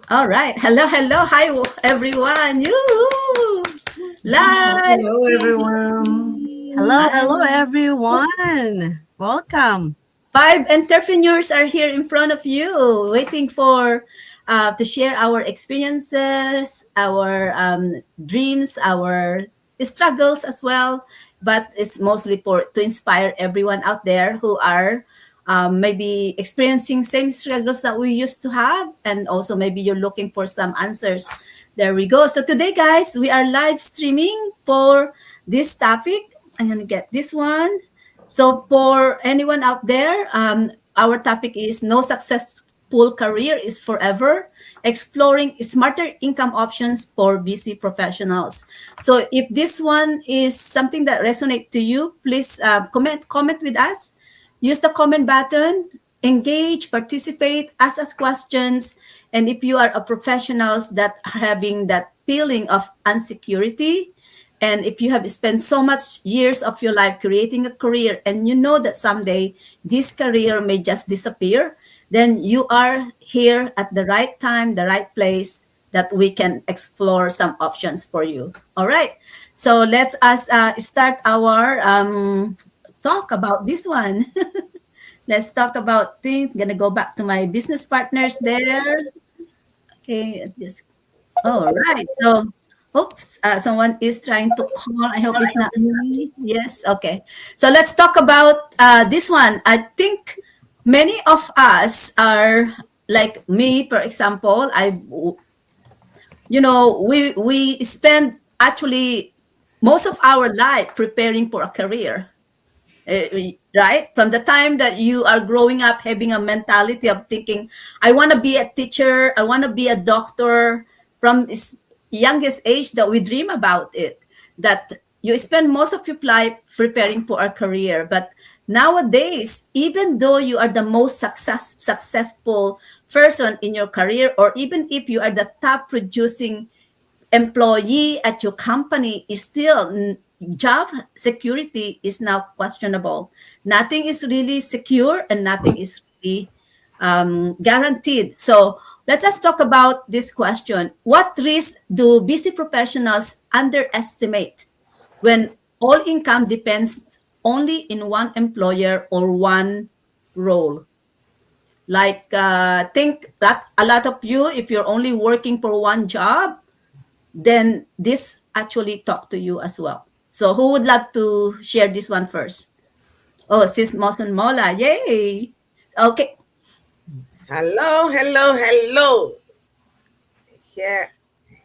All right. Hello, hello. Hi, everyone. Yoo-hoo! Live Hello, everyone. Hello, stream. hello everyone. Welcome. Five entrepreneurs are here in front of you, waiting for to share our experiences, our dreams, our struggles as well. But it's mostly for to inspire everyone out there who are maybe experiencing same struggles that we used to have, and also maybe you're looking for some answers. There we go. So today, guys, we are live streaming for this topic. I'm gonna get this one. So for anyone out there, our topic is no successful career is forever, exploring smarter income options for busy professionals. So if this one is something that resonate to you, please comment with us. Use the comment button, engage, participate, ask us questions. And if you are a professionals that are having that feeling of insecurity, and if you have spent so much years of your life creating a career and you know that someday this career may just disappear, then you are here at the right time, the right place that we can explore some options for you. All right. So let's us start our talk about this one. Let's talk about things. Gonna go back to my business partners there. Okay, just all right. So, oops, someone is trying to call. I hope it's not me. Yes. Okay. So let's talk about this one. I think many of us are like me, for example. We spend actually most of our life preparing for a career, right? From the time that you are growing up, having a mentality of thinking, I want to be a teacher, I want to be a doctor, from this youngest age that we dream about it, that you spend most of your life preparing for a career. But nowadays, even though you are the most successful person in your career, or even if you are the top producing employee at your company, is still job security is now questionable. Nothing is really secure and nothing is really guaranteed. So let us talk about this question. What risks do busy professionals underestimate when all income depends only in one employer or one role? Like, think that a lot of you, if you're only working for one job, then this actually talk to you as well. So who would love to share this one first? Oh, Sis Mosen Mola. Yay. Okay. Hello, hello, hello. Here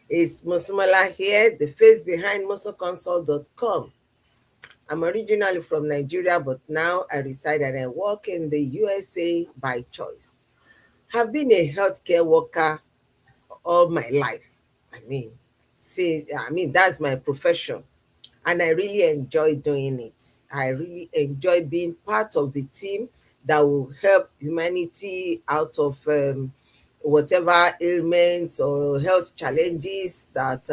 is Musumala here, the face behind musoconsult.com. I'm originally from Nigeria, but now I reside and I work in the USA by choice. Have been a healthcare worker all my life. That's my profession. And I really enjoy doing it. I really enjoy being part of the team that will help humanity out of whatever ailments or health challenges that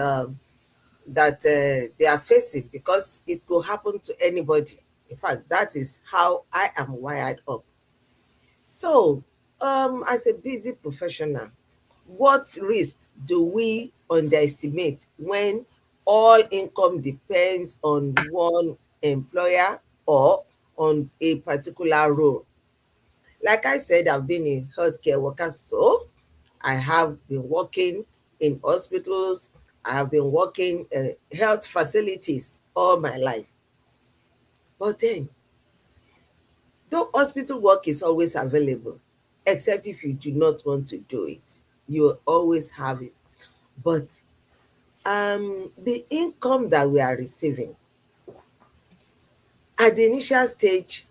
they are facing, because it could happen to anybody. In fact, that is how I am wired up. So, as a busy professional, what risk do we underestimate when all income depends on one employer or on a particular role? Like I said, I've been a healthcare worker, so I have been working in hospitals, I have been working health facilities all my life. But then, though hospital work is always available, except if you do not want to do it, you will always have it. But the income that we are receiving at the initial stage,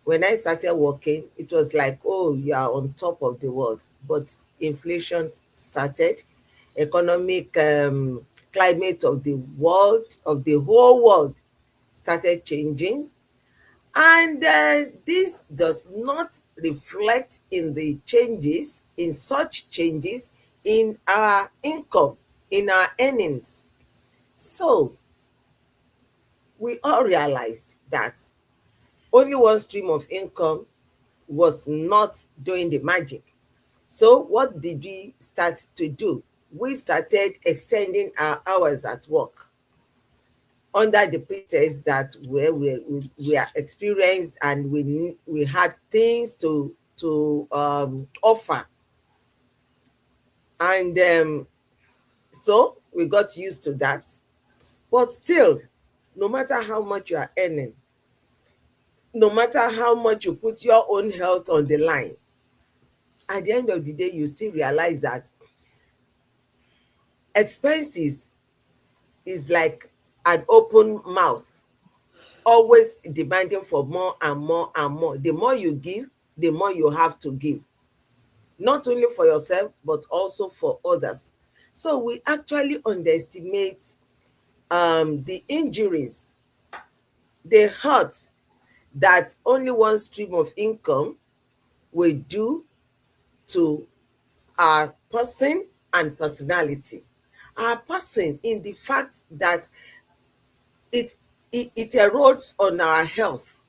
when I started working, it was like, oh, you are on top of the world. But inflation started, economic climate of the world, of the whole world, started changing. And this does not reflect in the changes, in such changes in our income, in our earnings. So we all realized that only one stream of income was not doing the magic. So what did we start to do? We started extending our hours at work under the pretext that we are experienced and we had things to offer, and so we got used to that. But still, no matter how much you are earning, no matter how much you put your own health on the line, at the end of the day, you still realize that expenses is like an open mouth, always demanding for more and more and more. The more you give, the more you have to give, not only for yourself, but also for others. So we actually underestimate the injuries, the hurts that only one stream of income will do to our person and personality. Our person in the fact that it, it erodes on our health,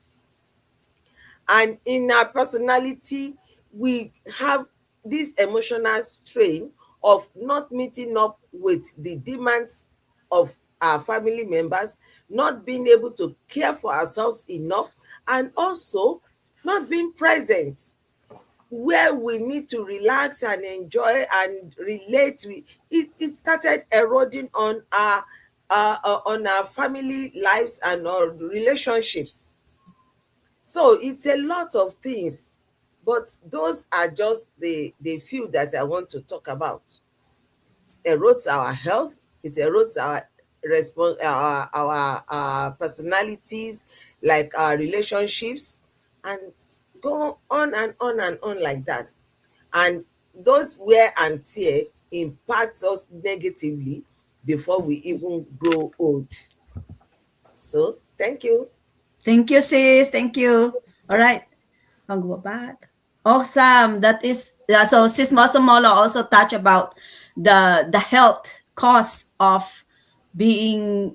and in our personality we have this emotional strain of not meeting up with the demands of our family members, not being able to care for ourselves enough, and also not being present where we need to relax and enjoy and relate with it. It started eroding on our family lives and our relationships. So it's a lot of things, but those are just the few that I want to talk about. It erodes our health, it erodes our our personalities, like our relationships, and go on and on and on like that. And those wear and tear impacts us negatively before we even grow old. So thank you. Thank you, sis. Thank you. All right. I'll go back. Awesome. That is so sis Masamolo also touch about the health costs of being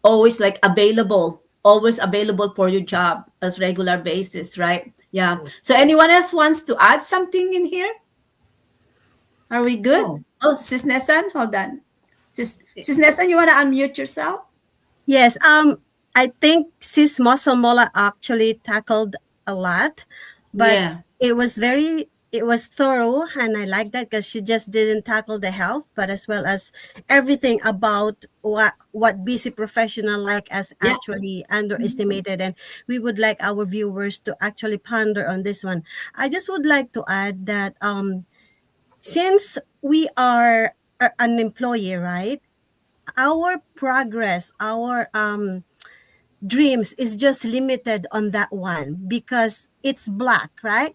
always like available, always available for your job as regular basis, right? Yeah. So anyone else wants to add something in here? Are we good? Oh, Oh, sis Nesan, hold on. Sis Nesan, you wanna unmute yourself? yes. I think Sis Mosomola actually tackled a lot, but Yeah. it was thorough, and I like that because she just didn't tackle the health, but as well as everything about what busy professional like us Yeah. actually underestimated, and we would like our viewers to actually ponder on this one. I just would like to add that since we are an employee, right? Our progress, our dreams is just limited on that one because it's black, right?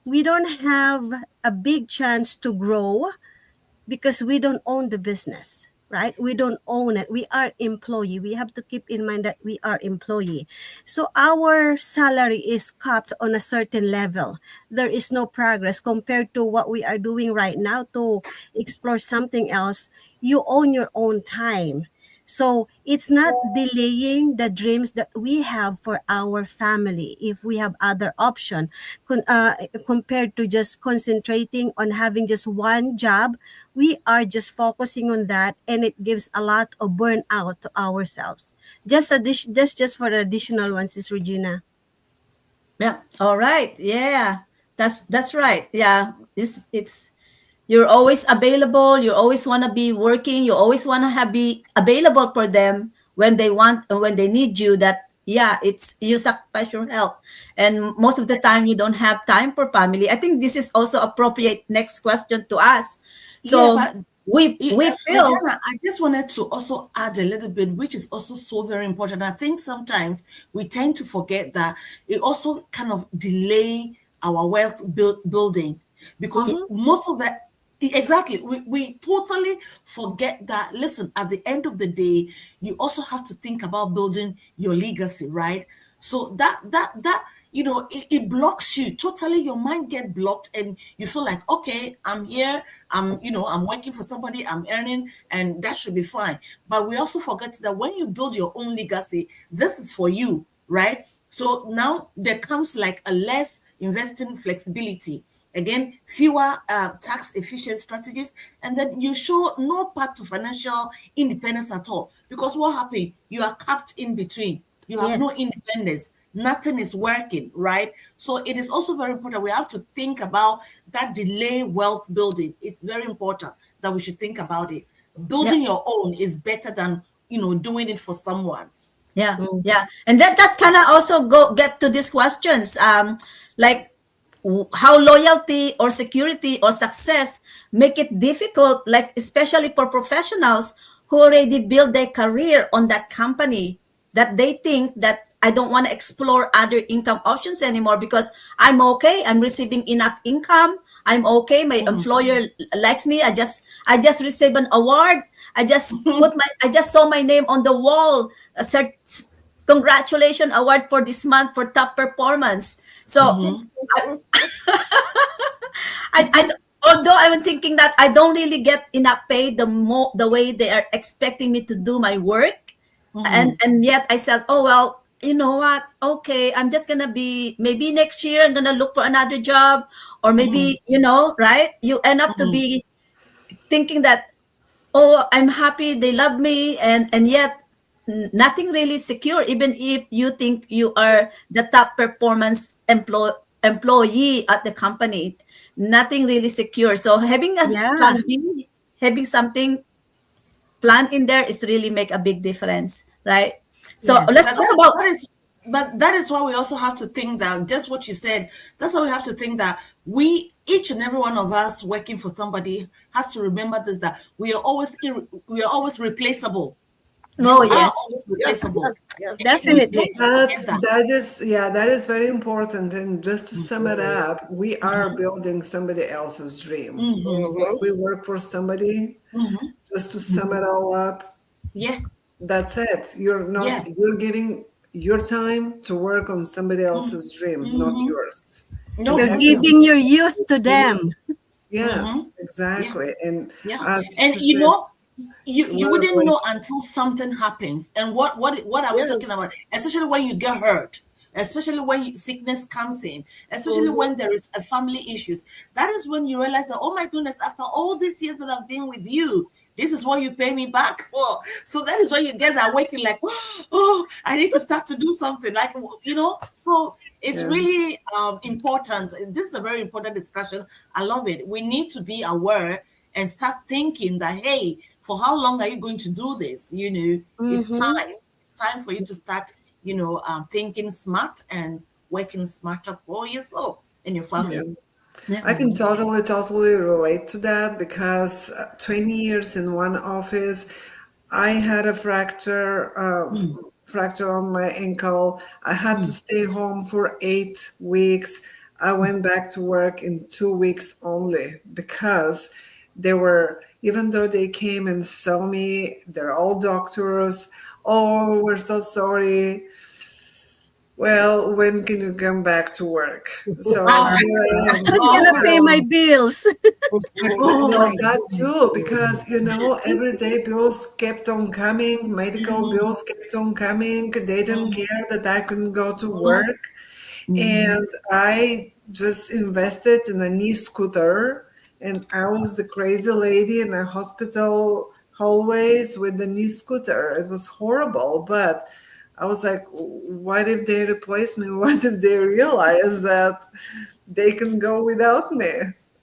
We don't have a big chance to grow because we don't own the business, right? We don't own it. We are employee. We have to keep in mind that we are employee. So our salary is capped on a certain level. There is no progress compared to what we are doing right now to explore something else. You own your own time. So it's not delaying the dreams that we have for our family if we have other option compared to just concentrating on having just one job. We are just focusing on that, and it gives a lot of burnout to ourselves. Just for the additional ones, is Regina. Yeah. All right. Yeah. That's right. Yeah. It's you're always available. You always want to be working. You always want to have be available for them when they want when they need you. That yeah, it's you sacrifice your health, and most of the time you don't have time for family. I think this is also appropriate next question to ask. Yeah, So but we feel Regina, I just wanted to also add a little bit, which is also so very important. I think sometimes we tend to forget that it also kind of delay our building, because Mm-hmm. most of that, exactly, we totally forget that. Listen, at the end of the day, you also have to think about building your legacy, right? So that it blocks you totally. Your mind get blocked, and you feel like, okay, I'm here, I'm working for somebody, I'm earning, and that should be fine. But we also forget that when you build your own legacy, this is for you, right? So now there comes like a less investing flexibility. Again, fewer tax efficient strategies, and then you show no path to financial independence at all. Because what happened? You are capped in between. You have no Yes. independence. Nothing is working, right? So it is also very important. We have to think about that delay wealth building. It's very important that we should think about it. Yeah. Building your own is better than doing it for someone. Yeah, Mhm. yeah, and that kind of also go get to these questions, like how loyalty or security or success make it difficult, like especially for professionals who already build their career on that company, that they think that I don't want to explore other income options anymore because I'm okay. I'm receiving enough income. I'm okay. My employer likes me. I just received an award. I just saw my name on the wall. A congratulations award for this month for top performance. So I although I'm thinking that I don't really get enough pay the way they are expecting me to do my work, and yet I said, oh well, you know what? Okay, I'm just gonna be, maybe next year I'm gonna look for another job, or maybe, right? You end up to be thinking that, oh, I'm happy, they love me, and yet nothing really secure, even if you think you are the top performance employee at the company. Nothing really secure. So having a Yeah. plan B, having something plan in there is really make a big difference, right? So Yes. let's But talk about. that is why we also have to think that just what you said. That's why we have to think that we, each and every one of us working for somebody, has to remember this, that we are always replaceable. Oh You are yes. always Yeah, yeah, replaceable. yeah. We tend Definitely. to forget that. That is, yeah, that is very important. And just to sum it up, we are building somebody else's dream. When Mm-hmm. we work for somebody, just to sum it all up, Yeah, that's it. yeah. You're giving your time to work on somebody else's dream, not yours. No, You're Okay? not giving yours. your youth to them. Yes, Yeah. exactly. And Yeah, as and she said, you whatever wouldn't know was, until something happens. And what are we Yeah. talking about? Especially when you get hurt, especially when sickness comes in, especially Mm-hmm. when there is a family issues. That is when you realize that, oh my goodness, after all these years that I've been with you, this is what you pay me back for. So that is when you get that waking, like, oh, I need to start to do something, like, So it's yeah. really important. This is a very important discussion. I love it. We need to be aware and start thinking that, hey, for how long are you going to do this? It's Mm-hmm. time. It's time for you to start, thinking smart and working smarter for yourself and your Yeah. family. Yeah. I can totally relate to that because 20 years in one office, I had a fracture on my ankle. I had to stay home for 8 weeks. I went back to work in 2 weeks only because they were, even though they came and saw me, they're all doctors. Oh, we're so sorry. Well, when can you come back to work? So Oh, here I am. Who's gonna pay my Oh, bills? oh well, my that goodness. too, because everyday bills kept on coming, medical bills kept on coming. They didn't care that I couldn't go to work. And I just invested in a knee scooter, and I was the crazy lady in a hospital hallways with the knee scooter. It was horrible, but I was like, what if they replace me? What if they realize that they can go without me?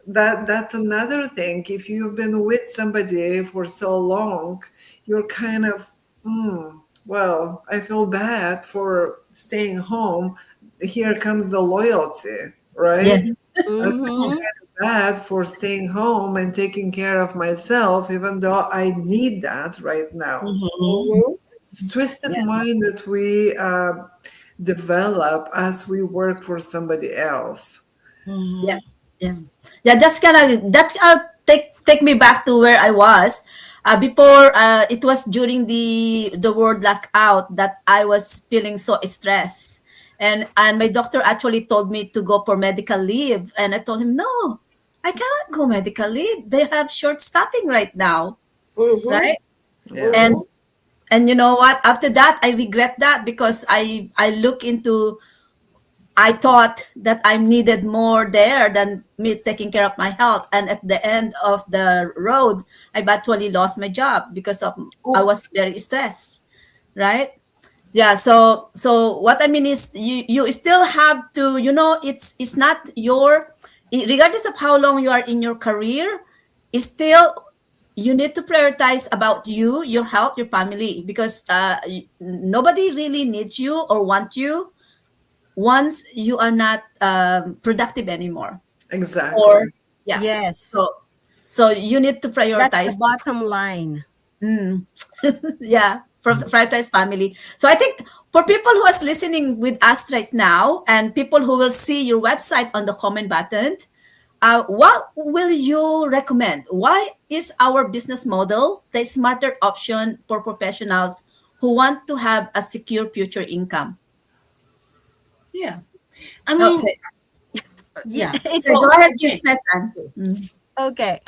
That's another thing. If you've been with somebody for so long, you're kind of, well, I feel bad for staying home. Here comes the loyalty, right? Yes. I feel Mm-hmm. kind of bad for staying home and taking care of myself, even though I need that right now. Mm-hmm. It's twisted Yeah. mind that we develop as we work for somebody else. Yeah, yeah, yeah. That's take me back to where I was before. It was during the word lockout that I was feeling so stressed, and my doctor actually told me to go for medical leave, and I told him no, I cannot go medical leave. They have short staffing right now, Mm-hmm. right? Yeah. And Mm-hmm. and you know what? After that, I regret that because I look into I thought that I'm needed more there than me taking care of my health. And at the end of the road, I actually lost my job because of I Oh, was very stressed, right? Yeah. So what I mean is, you still have to, it's not your, regardless of how long you are in your career, it's still, you need to prioritize about you, your health, your family, because nobody really needs you or want you once you are not productive anymore. Or Exactly. yeah, Yes, so you need to that's the prioritize. bottom line. Mm. Yeah, prioritize family. So I think for people who is listening with us right now, and people who will see your website on the comment button, what will you recommend? Why is our business model the smarter option for professionals who want to have a secure future income? Yeah. I Oh, mean, Yeah, yeah. okay, go it's So, ahead, okay. Sis Nathan. Mm. okay.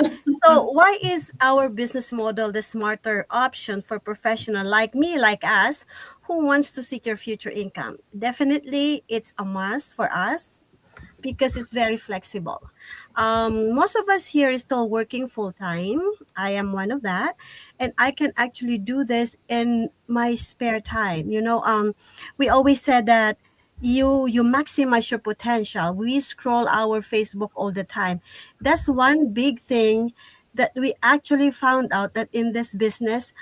So, why is our business model the smarter option for professional like me, like us, who wants to secure future income? Definitely, it's a must for us because it's very flexible. Most of us here is still working full time. I am one of that, and I can actually do this in my spare time. We always said that you maximize your potential. We scroll our Facebook all the time. That's one big thing that we actually found out that in this business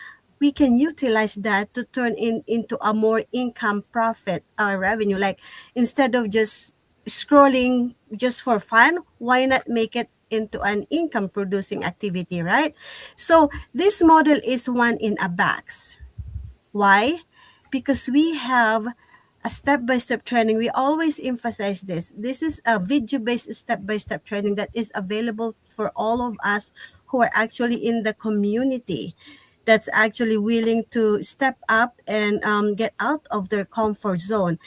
we can utilize that to turn into a more income profit revenue, like instead of just scrolling just for fun, why not make it into an income producing activity, right? So this model is one in a box. Why? Because we have a step-by-step training. We always emphasize this. This is a video-based step-by-step training that is available for all of us who are actually in the community, that's actually willing to step up and get out of their comfort zone.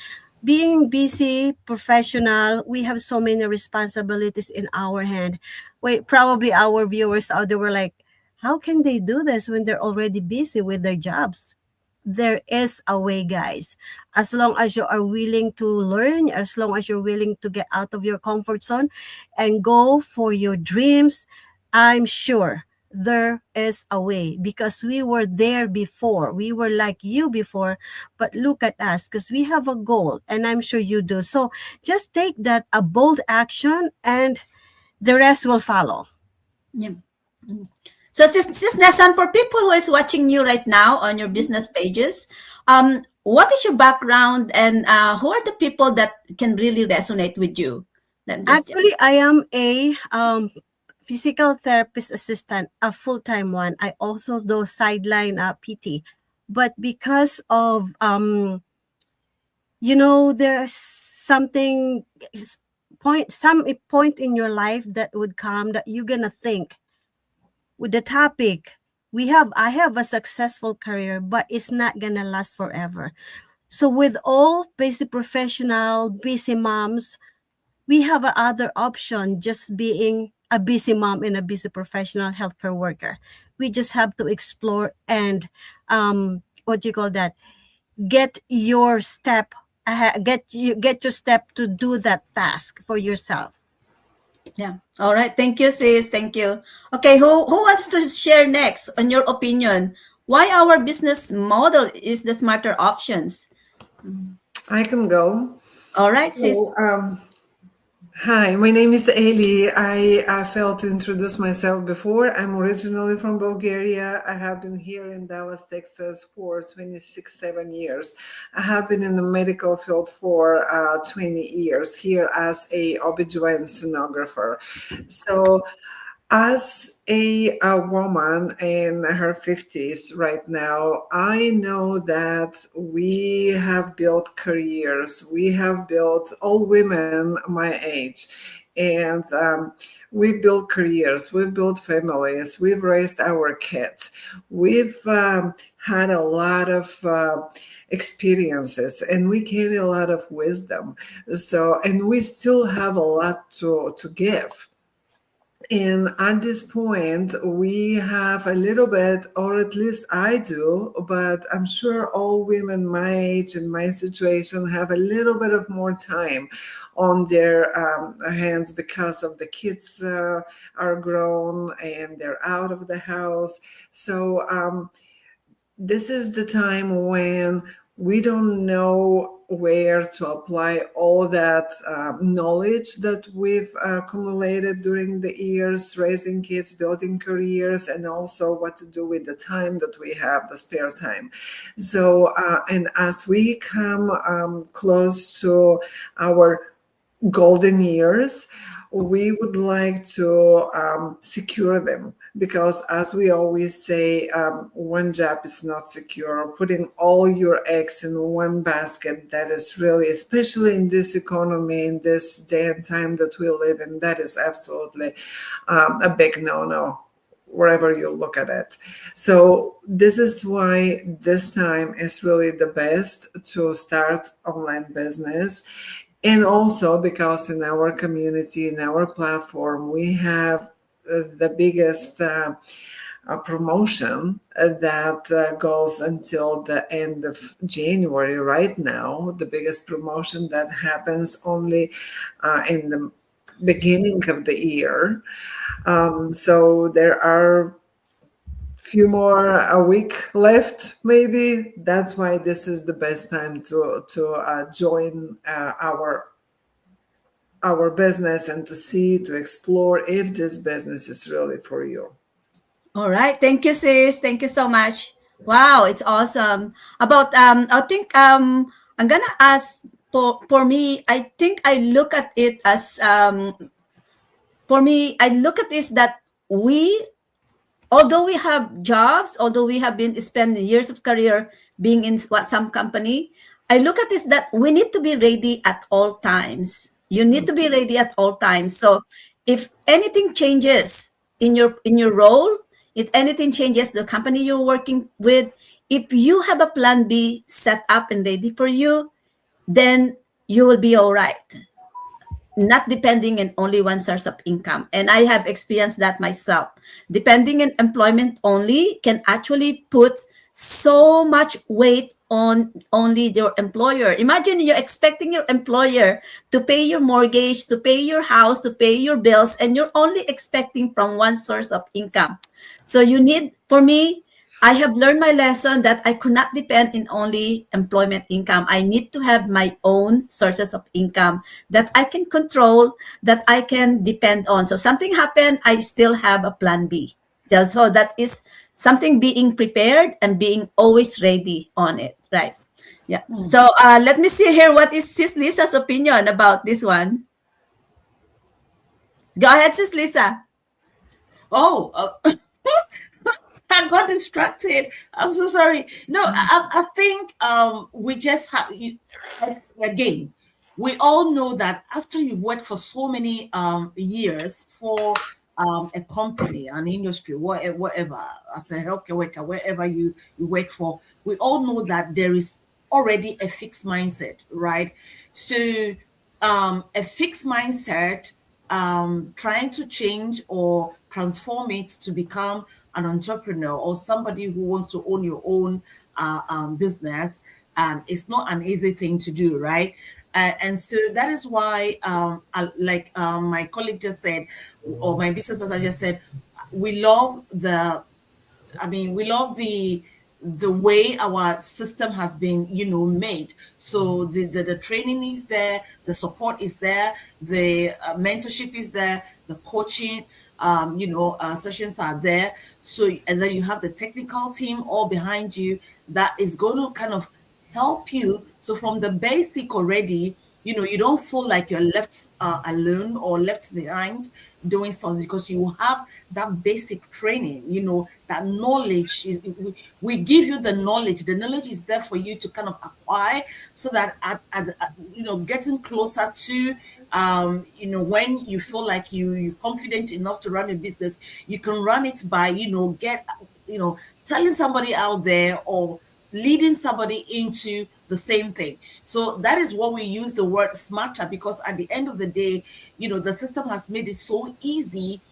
Being busy, professional, we have so many responsibilities in our hand. Wait, probably our viewers out there were like, how can they do this when they're already busy with their jobs? There is a way, guys. As long as you are willing to learn, as long as you're willing to get out of your comfort zone and go for your dreams, I'm sure there is a way because we were there before. We were like you before, but look at us because we have a goal and I'm sure you do. So just take that a bold action and the rest will follow. Yeah. So, Sis Nasan, for people who is watching you right now on your business pages, what is your background, and who are the people that can really resonate with you? Let me just, yeah. Actually, I am a physical therapist assistant, a full-time one. I also do sideline PT. But because of there's something some point in your life that would come that you're gonna think with the topic. I have a successful career, but it's not gonna last forever. So with all busy professional, busy moms, we have a other option, just being a busy mom and a busy professional healthcare worker. We just have to explore and what do you call that, get your step get your step to do that task for yourself. Yeah. All right. Thank you, sis. Thank you. Okay. Who wants to share next on your opinion? Why our business model is the smarter options? I can go. All right, sis. So, hi, my name is Eli. I failed to introduce myself before. I'm originally from Bulgaria. I have been here in Dallas, Texas for 7 years. I have been in the medical field for 20 years here as a OB/GYN sonographer. So as a woman in her 50s right now, I know that we have built careers. We have built, all women my age, and we've built careers, we've built families, we've raised our kids. We've had a lot of experiences and we carry a lot of wisdom. So, and we still have a lot to give. And at this point, we have a little bit, or at least I do, but I'm sure all women my age and my situation have a little bit of more time on their hands because of the kids are grown and they're out of the house. So this is the time when we don't know where to apply all that knowledge that we've accumulated during the years, raising kids, building careers, and also what to do with the time that we have, the spare time. So, and as we come close to our golden years, we would like to secure them because, as we always say, one job is not secure. Putting all your eggs in one basket, that is really, especially in this economy, in this day and time that we live in, that is absolutely a big no-no wherever you look at it. So this is why this time is really the best to start online business. And also because in our community, in our platform, we have the biggest promotion that goes until the end of January right now, the biggest promotion that happens only in the beginning of the year. So there are few more a week left maybe. That's why this is the best time to join our business and to see, to explore if this business is really for you. All right. Thank you, sis. Thank you so much. Wow, it's awesome. About I think I'm gonna ask for me, I think I look at it as for me, I look at this that we, although we have jobs, although we have been spending years of career being in what some company, I look at this that we need to be ready at all times. You need to be ready at all times. So if anything changes in your role, if anything changes the company you're working with, if you have a plan B set up and ready for you, then you will be all right, not depending on only one source of income. And I have experienced that myself. Depending on employment only can actually put so much weight on only your employer. Imagine you're expecting your employer to pay your mortgage, to pay your house, to pay your bills, and you're only expecting from one source of income. So you need, for me, I have learned my lesson that I could not depend in only employment income. I need to have my own sources of income that I can control, that I can depend on. So something happened, I still have a plan B. Yeah, so that is something being prepared and being always ready on it, right? Yeah. So let me see here. What is Sis Lisa's opinion about this one? Go ahead, Sis Lisa. Oh, I got distracted. I'm so sorry. No, I think we just have again. We all know that after you've worked for so many years for a company, an industry, whatever, as a healthcare worker, wherever you work for, we all know that there is already a fixed mindset, right? So a fixed mindset, trying to change or transform it to become an entrepreneur or somebody who wants to own your own business, it's not an easy thing to do, right? And so that is why, like my colleague just said, or my business person just said, we love the we love the way our system has been, made. So the training is there, the support is there, the mentorship is there, the coaching, sessions are there. So, and then you have the technical team all behind you that is going to kind of help you. So from the basic already, you don't feel like you're left alone or left behind doing something, because you have that basic training, that knowledge is, we give you the knowledge. The knowledge is there for you to kind of acquire, so that getting closer to when you feel like you're confident enough to run a business, you can run it by telling somebody out there or leading somebody into the same thing. So that is what we use the word smarter, because at the end of the day, the system has made it so easy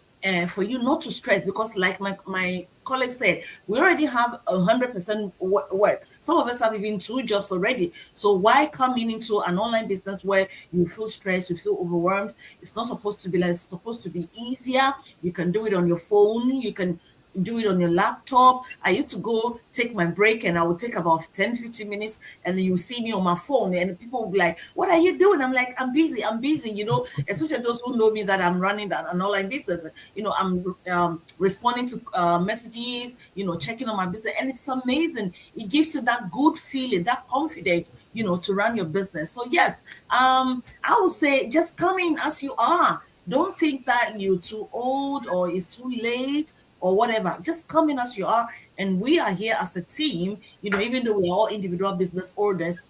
for you not to stress, because like my colleague said, we already have 100% work. Some of us have even 2 jobs already. So why coming into an online business where you feel stressed, you feel overwhelmed? It's not supposed to be like, it's supposed to be easier. You can do it on your phone. You can do it on your laptop. I used to go take my break and I would take about 10-15 minutes, and then you see me on my phone and people will be like, what are you doing? I'm like, I'm busy, especially those who know me that I'm running an online business. I'm responding to messages, checking on my business. And it's amazing. It gives you that good feeling, that confidence, to run your business. So yes, I would say just come in as you are. Don't think that you're too old or it's too late or whatever. Just come in as you are, and we are here as a team. Even though we're all individual business owners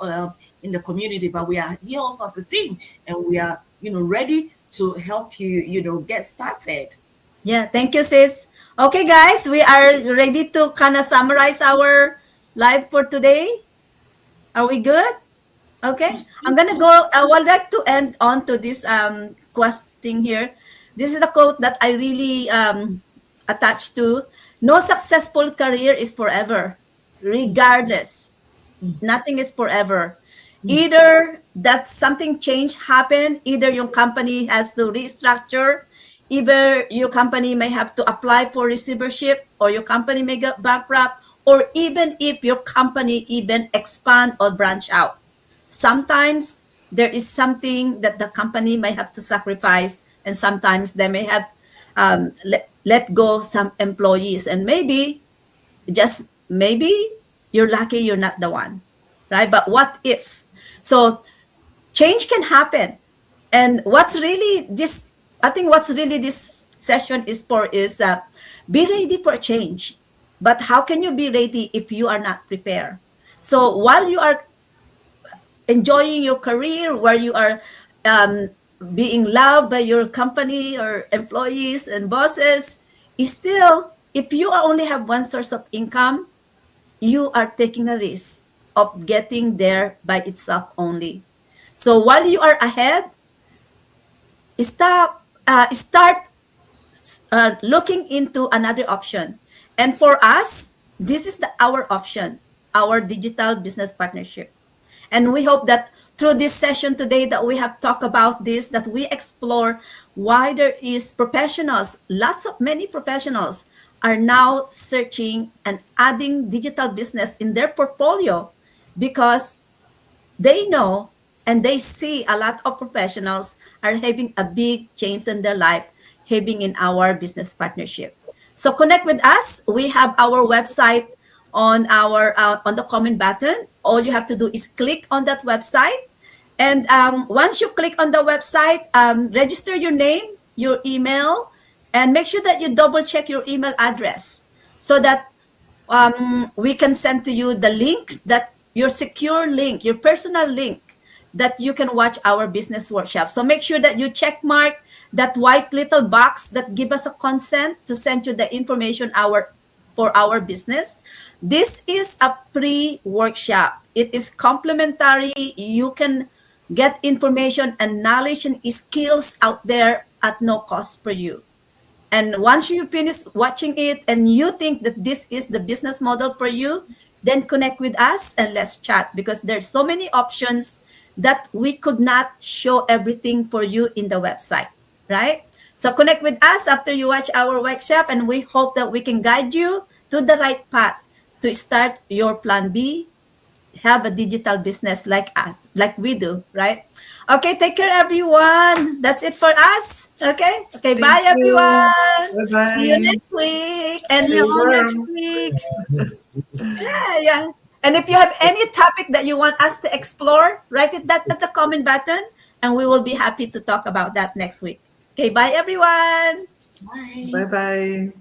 in the community, but we are here also as a team, and we are ready to help you get started. Yeah, thank you, sis. Okay, guys, we are ready to kind of summarize our live for today. Are we good? Okay, I'm gonna go. I would like to end on to this question here. This is the quote that I really attached to. No successful career is forever, regardless. Nothing is forever. Either that something change happen, either your company has to restructure, either your company may have to apply for receivership, or your company may get bankrupt, or even if your company even expand or branch out. Sometimes there is something that the company may have to sacrifice, and sometimes they may have let go some employees, and maybe, just maybe, you're lucky you're not the one, right? But what if? So change can happen. And what's really this, I think what's really this session is for is be ready for change. But how can you be ready if you are not prepared? So while you are enjoying your career, where you are um, being loved by your company or employees and bosses, is still, if you only have one source of income, you are taking a risk of getting there by itself only. So while you are ahead, start looking into another option. And for us, this is our option, our digital business partnership. And we hope that through this session today that we have talked about this, that we explore why there is professionals, many professionals are now searching and adding digital business in their portfolio, because they know and they see a lot of professionals are having a big change in their life, having in our business partnership. So connect with us. We have our website on the comment button. All you have to do is click on that website, and once you click on the website, register your name, your email, and make sure that you double check your email address, so that we can send to you the link, that your secure link, your personal link, that you can watch our business workshop. So make sure that you check mark that white little box that give us a consent to send you the information for our business. This is a pre-workshop. It is complimentary. You can get information and knowledge and skills out there at no cost for you. And once you finish watching it and you think that this is the business model for you, then connect with us and let's chat, because there's so many options that we could not show everything for you in the website, right? So connect with us after you watch our workshop, and we hope that we can guide you to the right path to start your plan B, have a digital business like us, like we do, right? Okay, take care, everyone. That's it for us. Okay, okay, Thank bye, you. everyone. Bye See you bye. next week. See And you Stay all next warm. week. yeah, yeah. And if you have any topic that you want us to explore, write it that at the comment button, and we will be happy to talk about that next week. Okay, bye, everyone. Bye. Bye bye.